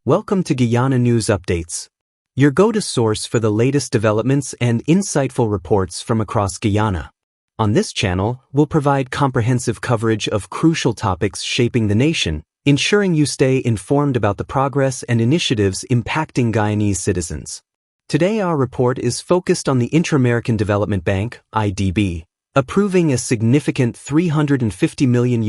Welcome to Guyana News Updates, your go-to source for the latest developments and insightful reports from across Guyana. On this channel, we'll provide comprehensive coverage of crucial topics shaping the nation, ensuring you stay informed about the progress and initiatives impacting Guyanese citizens. Today our report is focused on the Inter-American Development Bank, IDB, approving a significant $350 million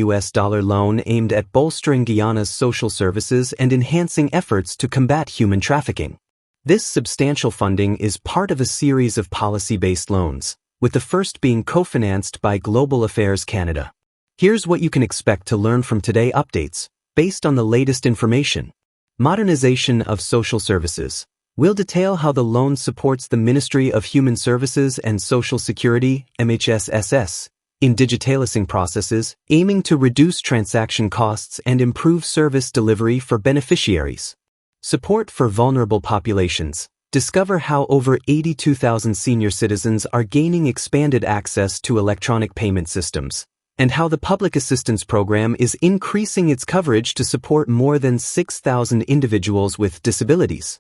loan aimed at bolstering Guyana's social services and enhancing efforts to combat human trafficking. This substantial funding is part of a series of policy-based loans, with the first being co-financed by Global Affairs Canada. Here's what you can expect to learn from today's updates, based on the latest information. Modernization of social services. We'll detail how the loan supports the Ministry of Human Services and Social Security, MHSSS, in digitalizing processes, aiming to reduce transaction costs and improve service delivery for beneficiaries. Support for vulnerable populations. Discover how over 82,000 senior citizens are gaining expanded access to electronic payment systems, and how the Public Assistance Program is increasing its coverage to support more than 6,000 individuals with disabilities.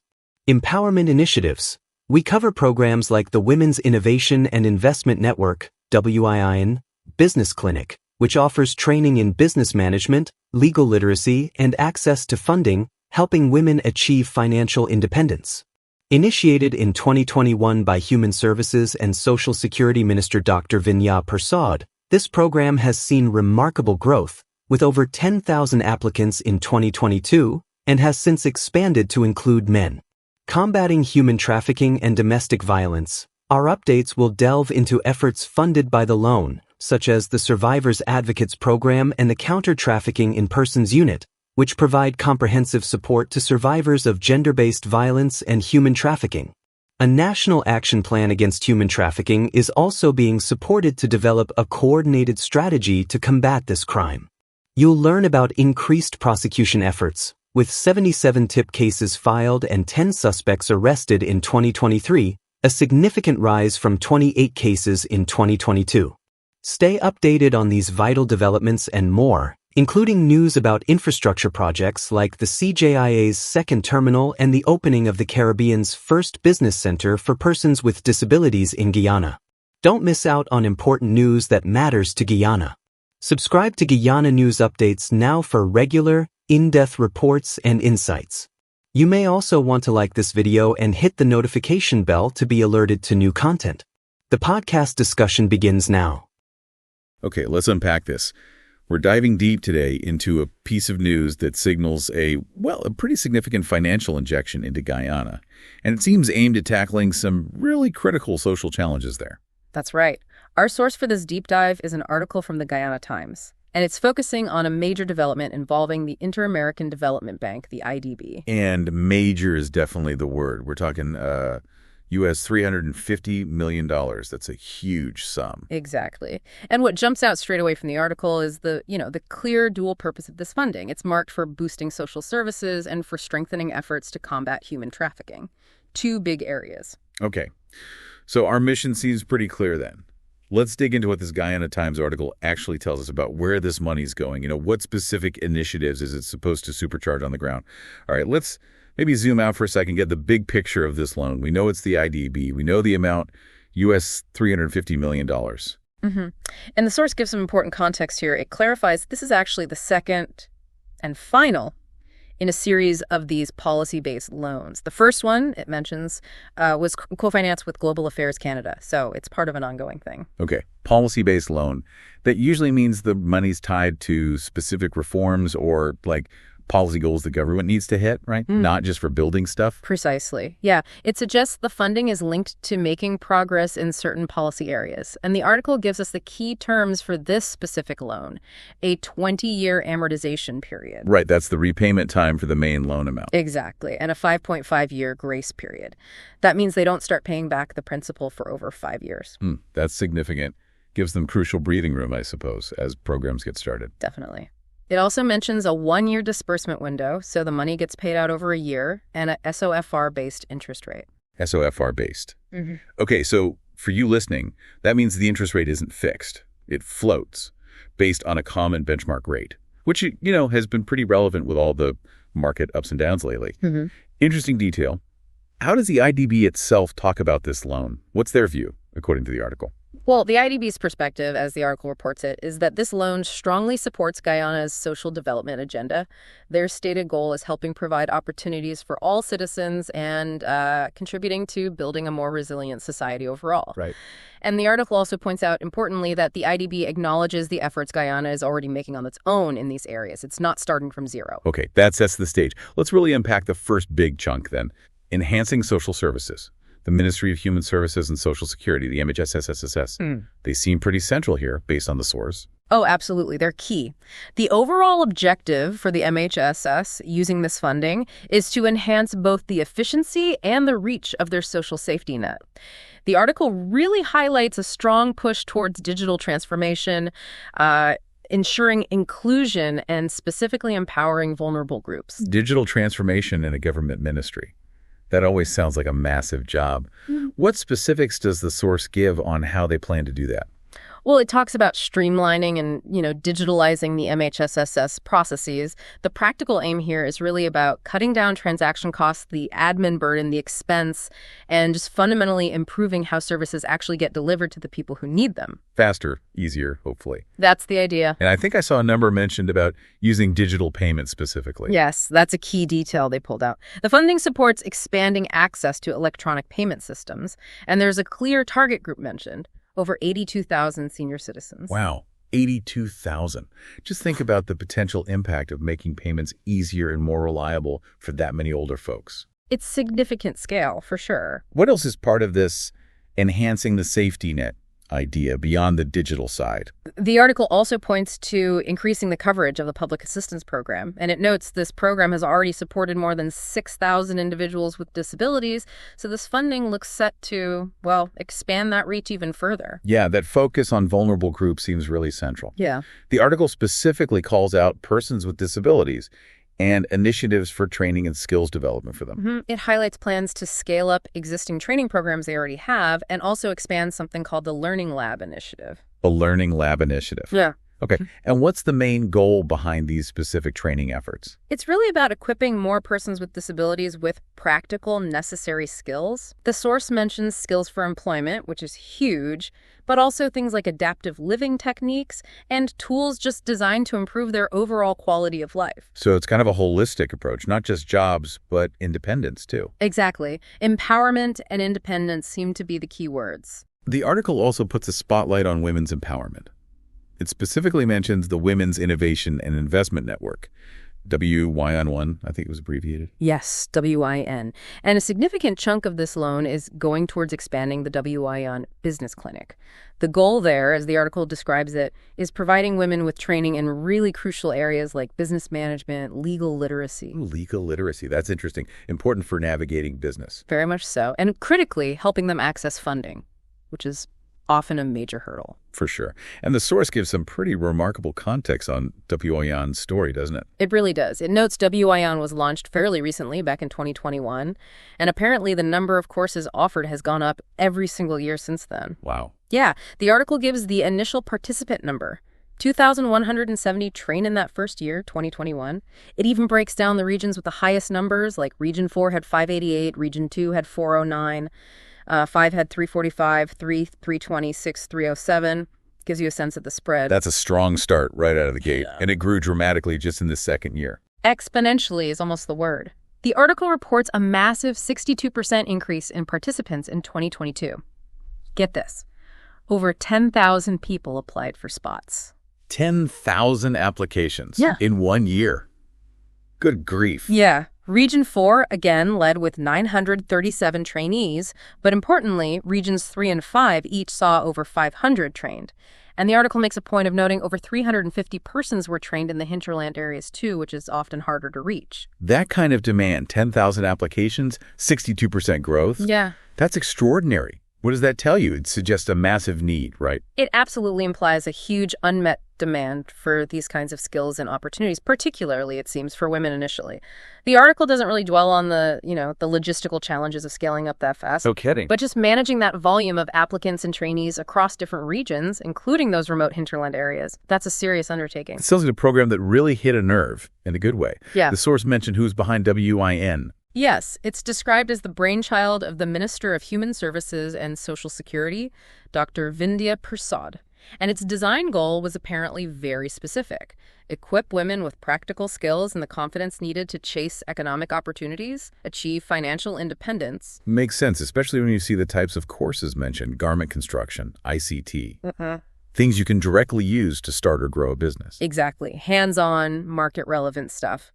Empowerment initiatives. We cover programs like the Women's Innovation and Investment Network, WIIN, Business Clinic, which offers training in business management, legal literacy, and access to funding, helping women achieve financial independence. Initiated in 2021 by Human Services and Social Security Minister Dr. Vinaya Persad, this program has seen remarkable growth, with over 10,000 applicants in 2022, and has since expanded to include men. Combating human trafficking and domestic violence. Our updates will delve into efforts funded by the loan, such as the Survivors Advocates Program and the Counter-Trafficking in Persons Unit, which provide comprehensive support to survivors of gender-based violence and human trafficking. A national action plan against human trafficking is also being supported to develop a coordinated strategy to combat this crime. You'll learn about increased prosecution efforts, with 77 tip cases filed and 10 suspects arrested in 2023, a significant rise from 28 cases in 2022. Stay updated on these vital developments and more, including news about infrastructure projects like the CJIA's second terminal and the opening of the Caribbean's first business center for persons with disabilities in Guyana. Don't miss out on important news that matters to Guyana. Subscribe to Guyana News Updates now for regular, in-depth reports and insights. You may also want to like this video and hit the notification bell to be alerted to new content. The podcast discussion begins now. Okay, let's unpack this. We're diving deep today into a piece of news that signals a pretty significant financial injection into Guyana, and it seems aimed at tackling some really critical social challenges there. That's right. Our source for this deep dive is an article from the Guyana Times, and it's focusing on a major development involving the Inter-American Development Bank, the IDB. And major is definitely the word. We're talking US $350 million. That's a huge sum. Exactly. And what jumps out straight away from the article is the clear dual purpose of this funding. It's marked for boosting social services and for strengthening efforts to combat human trafficking. Two big areas. Okay. So our mission seems pretty clear then. Let's dig into what this Guyana Times article actually tells us about where this money's going. What specific initiatives is it supposed to supercharge on the ground? All right, let's maybe zoom out for a second, get the big picture of this loan. We know it's the IDB. We know the amount, US $350 million. Mm-hmm. And the source gives some important context here. It clarifies this is actually the second and final in a series of these policy-based loans. The first one, it mentions, was co-financed with Global Affairs Canada, so it's part of an ongoing thing. Okay, policy-based loan. That usually means the money's tied to specific reforms or, policy goals the government needs to hit, right? Not just for building stuff. Precisely. Yeah. It suggests the funding is linked to making progress in certain policy areas. And the article gives us the key terms for this specific loan, a 20-year amortization period. Right. That's the repayment time for the main loan amount. Exactly. And a 5.5-year grace period. That means they don't start paying back the principal for over 5 years. That's significant. Gives them crucial breathing room, I suppose, as programs get started. Definitely. It also mentions a 1-year disbursement window, so the money gets paid out over a year, and a SOFR-based interest rate. SOFR-based. Mm-hmm. Okay, so for you listening, that means the interest rate isn't fixed. It floats based on a common benchmark rate. which, has been pretty relevant with all the market ups and downs lately. Interesting detail. How does the IDB itself talk about this loan? What's their view, according to the article? Well, the IDB's perspective, as the article reports it, is that this loan strongly supports Guyana's social development agenda. Their stated goal is helping provide opportunities for all citizens and contributing to building a more resilient society overall. Right. And the article also points out, importantly, that the IDB acknowledges the efforts Guyana is already making on its own in these areas. It's not starting from zero. Okay, that sets the stage. Let's really unpack the first big chunk then. Enhancing social services. The Ministry of Human Services and Social Security, the MHSSSS. They seem pretty central here, based on the source. Oh, absolutely. They're key. The overall objective for the MHSS using this funding is to enhance both the efficiency and the reach of their social safety net. The article really highlights a strong push towards digital transformation, ensuring inclusion, and specifically empowering vulnerable groups. Digital transformation in a government ministry. That always sounds like a massive job. What specifics does the source give on how they plan to do that? Well, it talks about streamlining and, digitalizing the MHSSS processes. The practical aim here is really about cutting down transaction costs, the admin burden, the expense, and just fundamentally improving how services actually get delivered to the people who need them. Faster, easier, hopefully. That's the idea. And I think I saw a number mentioned about using digital payments specifically. Yes, that's a key detail they pulled out. The funding supports expanding access to electronic payment systems, and there's a clear target group mentioned. Over 82,000 senior citizens. Wow, 82,000. Just think about the potential impact of making payments easier and more reliable for that many older folks. It's significant scale, for sure. What else is part of this enhancing the safety net idea beyond the digital side? The article also points to increasing the coverage of the public assistance program, and it notes this program has already supported more than 6,000 individuals with disabilities, so this funding looks set to, expand that reach even further. Yeah, that focus on vulnerable groups seems really central. Yeah. The article specifically calls out persons with disabilities and initiatives for training and skills development for them. It highlights plans to scale up existing training programs they already have and also expand something called the Learning Lab Initiative. A Learning Lab Initiative. Yeah. Okay. And what's the main goal behind these specific training efforts? It's really about equipping more persons with disabilities with practical, necessary skills. The source mentions skills for employment, which is huge, but also things like adaptive living techniques and tools just designed to improve their overall quality of life. So it's kind of a holistic approach, not just jobs, but independence too. Exactly. Empowerment and independence seem to be the key words. The article also puts a spotlight on women's empowerment. It specifically mentions the Women's Innovation and Investment Network, WYN1, I think it was abbreviated. Yes, WIN. And a significant chunk of this loan is going towards expanding the WIN Business Clinic. The goal there, as the article describes it, is providing women with training in really crucial areas like business management, legal literacy. Ooh, legal literacy, that's interesting. Important for navigating business. Very much so. And critically, helping them access funding, which is often a major hurdle. For sure. And the source gives some pretty remarkable context on WIN's story, doesn't it? It really does. It notes WIN was launched fairly recently, back in 2021, and apparently the number of courses offered has gone up every single year since then. Wow. Yeah, the article gives the initial participant number. 2,170 trained in that first year, 2021. It even breaks down the regions with the highest numbers, like Region 4 had 588, Region 2 had 409. 5 had 345, 320, 6, 307. Gives you a sense of the spread. That's a strong start right out of the gate. Yeah. And it grew dramatically just in the second year. Exponentially is almost the word. The article reports a massive 62% increase in participants in 2022. Get this. Over 10,000 people applied for spots. 10,000 applications Yeah. in 1 year. Good grief. Yeah. Region 4, again, led with 937 trainees, but importantly, Regions 3 and 5 each saw over 500 trained. And the article makes a point of noting over 350 persons were trained in the hinterland areas too, which is often harder to reach. That kind of demand, 10,000 applications, 62% growth. Yeah. That's extraordinary. What does that tell you? It suggests a massive need, right? It absolutely implies a huge unmet demand for these kinds of skills and opportunities, particularly, it seems, for women initially. The article doesn't really dwell on the logistical challenges of scaling up that fast. No kidding. But just managing that volume of applicants and trainees across different regions, including those remote hinterland areas, that's a serious undertaking. It sounds like a program that really hit a nerve in a good way. Yeah. The source mentioned who's behind WIN. Yes, it's described as the brainchild of the Minister of Human Services and Social Security, Dr. Vindhya Prasad. And its design goal was apparently very specific: equip women with practical skills and the confidence needed to chase economic opportunities, achieve financial independence. Makes sense, especially when you see the types of courses mentioned: garment construction, ICT. Things you can directly use to start or grow a business. Exactly. Hands-on, market-relevant stuff.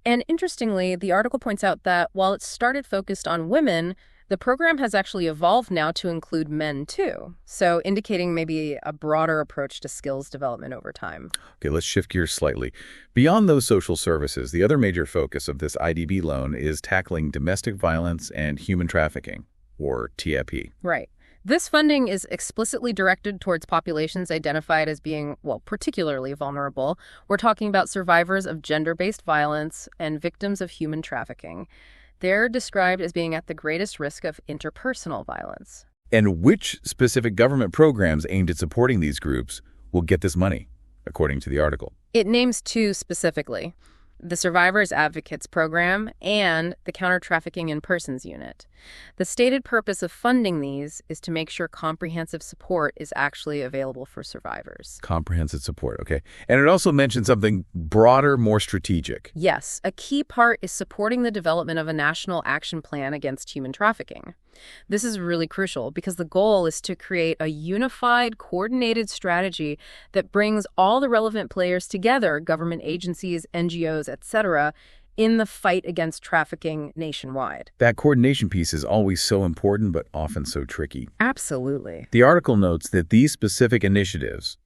And interestingly, the article points out that while it started focused on women, the program has actually evolved now to include men too, so indicating maybe a broader approach to skills development over time. Okay, let's shift gears slightly. Beyond those social services, the other major focus of this IDB loan is tackling domestic violence and human trafficking, or TIP. Right. This funding is explicitly directed towards populations identified as being, well, particularly vulnerable. We're talking about survivors of gender-based violence and victims of human trafficking. They're described as being at the greatest risk of interpersonal violence. And which specific government programs aimed at supporting these groups will get this money, according to the article? It names two specifically: the Survivors Advocates Program and the Counter-Trafficking in Persons Unit. The stated purpose of funding these is to make sure comprehensive support is actually available for survivors. Comprehensive support, okay. And it also mentioned something broader, more strategic. Yes, a key part is supporting the development of a national action plan against human trafficking. This is really crucial because the goal is to create a unified, coordinated strategy that brings all the relevant players together, government agencies, NGOs, etc., in the fight against trafficking nationwide. That coordination piece is always so important, but often so tricky. Absolutely. The article notes that these specific initiatives,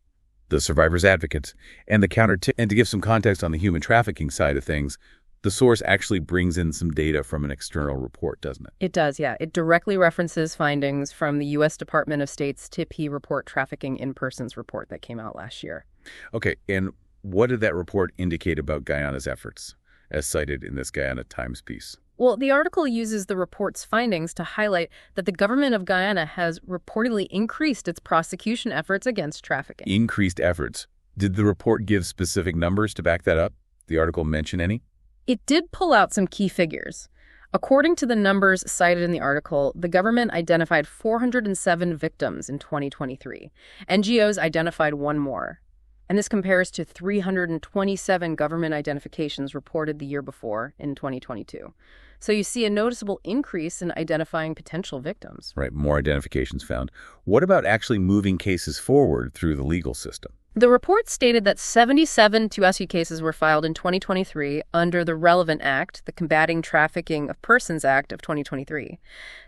the Survivors Advocates, and and to give some context on the human trafficking side of things, the source actually brings in some data from an external report, doesn't it? It does, yeah. It directly references findings from the U.S. Department of State's TIP report, Trafficking in Persons report that came out last year. Okay, and what did that report indicate about Guyana's efforts, as cited in this Guyana Times piece? Well, the article uses the report's findings to highlight that the government of Guyana has reportedly increased its prosecution efforts against trafficking. Increased efforts. Did the report give specific numbers to back that up? Did the article mention any? It did pull out some key figures. According to the numbers cited in the article, the government identified 407 victims in 2023. NGOs identified one more. And this compares to 327 government identifications reported the year before in 2022. So you see a noticeable increase in identifying potential victims. Right, more identifications found. What about actually moving cases forward through the legal system? The report stated that 77 2SU cases were filed in 2023 under the relevant act, the Combating Trafficking of Persons Act of 2023.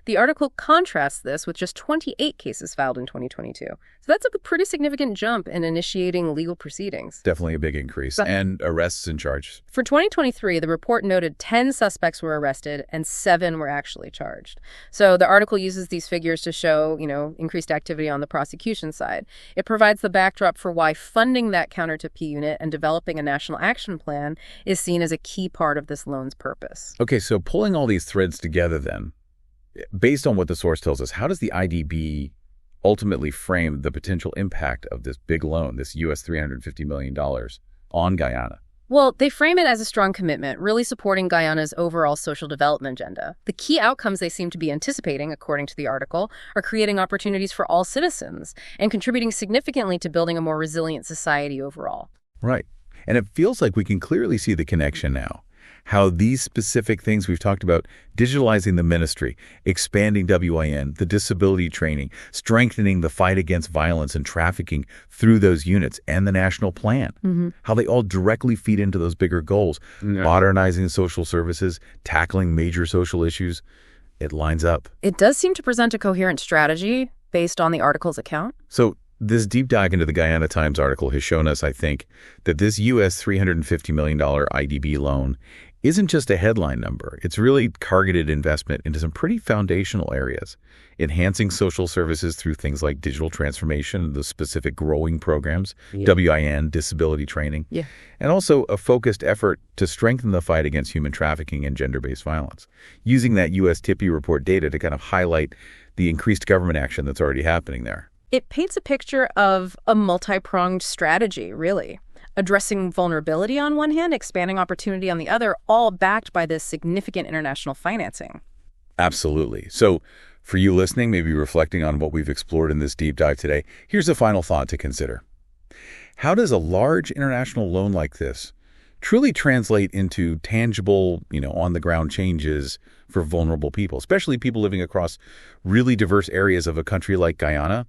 The article contrasts this with just 28 cases filed in 2022. So that's a pretty significant jump in initiating legal proceedings. Definitely a big increase. And arrests and charges. For 2023, the report noted 10 suspects were arrested and 7 were actually charged. So the article uses these figures to show, increased activity on the prosecution side. It provides the backdrop for why funding that counter-TIP unit and developing a national action plan is seen as a key part of this loan's purpose. Okay, so pulling all these threads together then, based on what the source tells us, how does the IDB ultimately frame the potential impact of this big loan, this U.S. $350 million, on Guyana? Well, they frame it as a strong commitment, really supporting Guyana's overall social development agenda. The key outcomes they seem to be anticipating, according to the article, are creating opportunities for all citizens and contributing significantly to building a more resilient society overall. Right. And it feels like we can clearly see the connection now. How these specific things we've talked about, digitalizing the ministry, expanding WIN, the disability training, strengthening the fight against violence and trafficking through those units, and the national plan, how they all directly feed into those bigger goals, modernizing social services, tackling major social issues. It lines up. It does seem to present a coherent strategy based on the article's account. So this deep dive into the Guyana Times article has shown us, I think, that this U.S. $350 million IDB loan isn't just a headline number. It's really targeted investment into some pretty foundational areas, enhancing social services through things like digital transformation, the specific growing programs, WIN, disability training, and also a focused effort to strengthen the fight against human trafficking and gender-based violence, using that U.S. TIPI report data to kind of highlight the increased government action that's already happening there. It paints a picture of a multi-pronged strategy, really. Addressing vulnerability on one hand, expanding opportunity on the other, all backed by this significant international financing. Absolutely. So for you listening, maybe reflecting on what we've explored in this deep dive today, here's a final thought to consider. How does a large international loan like this truly translate into tangible, on-the-ground changes for vulnerable people, especially people living across really diverse areas of a country like Guyana?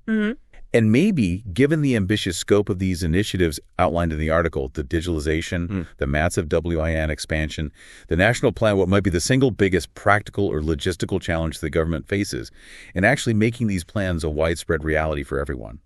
And maybe, given the ambitious scope of these initiatives outlined in the article, the digitalization, the massive WIN expansion, the national plan, what might be the single biggest practical or logistical challenge the government faces, in actually making these plans a widespread reality for everyone.